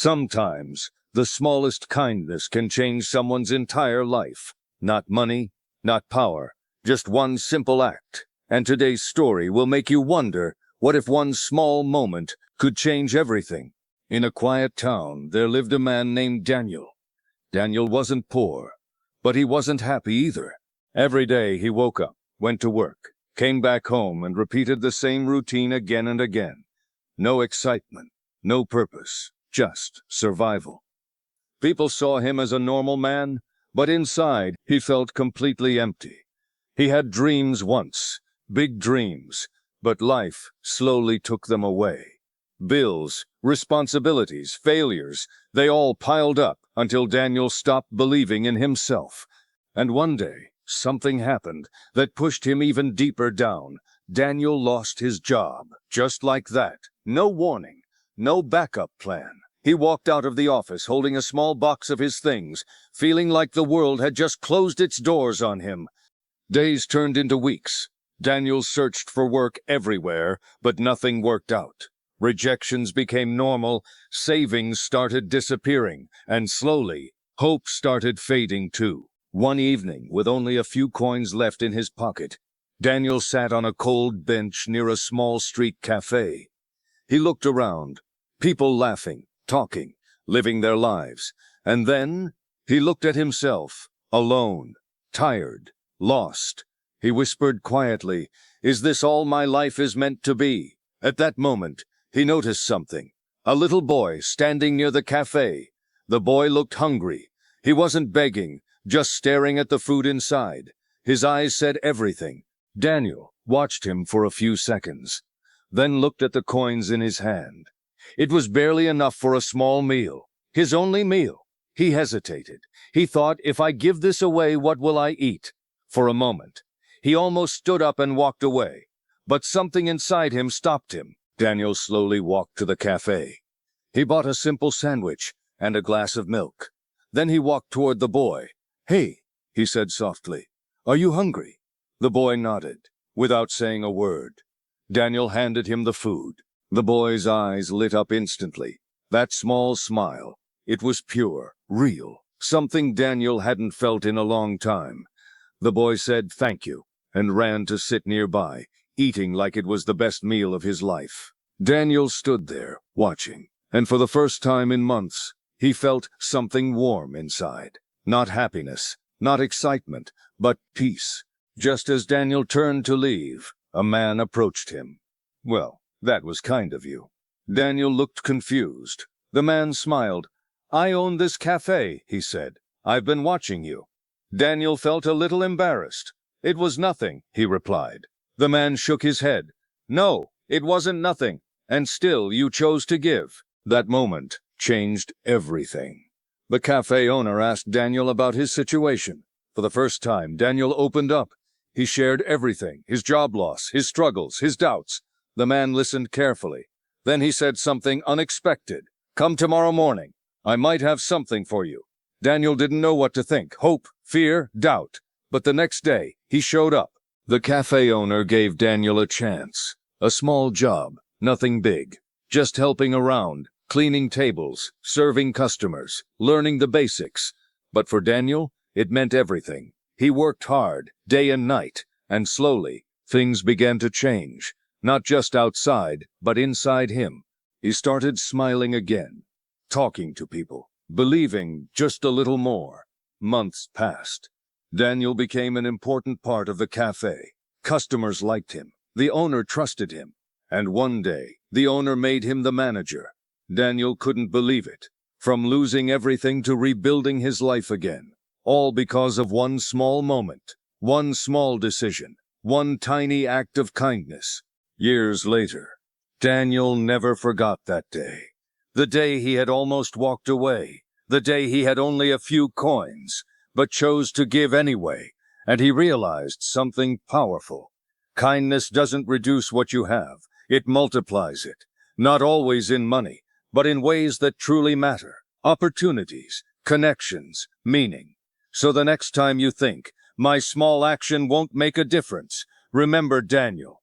Sometimes, the smallest kindness can change someone's entire life. Not money, not power, just one simple act. And today's story will make you wonder, what if one small moment could change everything? In a quiet town, there lived a man named Daniel. Daniel wasn't poor, but he wasn't happy either. Every day he woke up, went to work, came back home, and repeated the same routine again and again. No excitement, no purpose, just survival. People saw him as a normal man, but inside he felt completely empty. He had dreams once, big dreams, but life slowly took them away. Bills, responsibilities, failures, they all piled up until Daniel stopped believing in himself. And one day, something happened that pushed him even deeper down. Daniel lost his job, just like that. No warning, no backup plan. He walked out of the office holding a small box of his things, feeling like the world had just closed its doors on him. Days turned into weeks. Daniel searched for work everywhere, but nothing worked out. Rejections became normal, savings started disappearing, and slowly, hope started fading too. One evening, with only a few coins left in his pocket, Daniel sat on a cold bench near a small street cafe. He looked around, people laughing, talking, living their lives. And then, he looked at himself, alone, tired, lost. He whispered quietly, "Is this all my life is meant to be?" At that moment, he noticed something. A little boy standing near the cafe. The boy looked hungry. He wasn't begging, just staring at the food inside. His eyes said everything. Daniel watched him for a few seconds, then looked at the coins in his hand. It was barely enough for a small meal, his only meal. He hesitated. He thought, if I give this away, what will I eat? For a moment, he almost stood up and walked away, but something inside him stopped him. Daniel slowly walked to the cafe. He bought a simple sandwich and a glass of milk. Then he walked toward the boy. "Hey," he said softly, "are you hungry?" The boy nodded, without saying a word. Daniel handed him the food. The boy's eyes lit up instantly. That small smile, it was pure, real, something Daniel hadn't felt in a long time. The boy said thank you and ran to sit nearby, eating like it was the best meal of his life. Daniel stood there, watching, and for the first time in months, he felt something warm inside. Not happiness, not excitement, but peace. Just as Daniel turned to leave, a man approached him. "Well, that was kind of you." Daniel looked confused. The man smiled. "I own this cafe," he said. "I've been watching you." Daniel felt a little embarrassed. "It was nothing," he replied. The man shook his head. "No, it wasn't nothing, and still you chose to give." That moment changed everything. The cafe owner asked Daniel about his situation. For the first time, Daniel opened up. He shared everything, his job loss, his struggles, his doubts. The man listened carefully. Then he said something unexpected. "Come tomorrow morning. I might have something for you." Daniel didn't know what to think. Hope, fear, doubt. But the next day, he showed up. The cafe owner gave Daniel a chance. A small job, nothing big. Just helping around, cleaning tables, serving customers, learning the basics. But for Daniel, it meant everything. He worked hard, day and night, and slowly, things began to change. Not just outside, but inside him. He started smiling again, talking to people, believing just a little more. Months passed. Daniel became an important part of the cafe. Customers liked him. The owner trusted him. And one day, the owner made him the manager. Daniel couldn't believe it. From losing everything to rebuilding his life again. All because of one small moment, one small decision, one tiny act of kindness. Years later, Daniel never forgot that day. The day he had almost walked away. The day he had only a few coins, but chose to give anyway. And he realized something powerful. Kindness doesn't reduce what you have. It multiplies it. Not always in money, but in ways that truly matter. Opportunities, connections, meaning. So the next time you think, my small action won't make a difference, remember Daniel.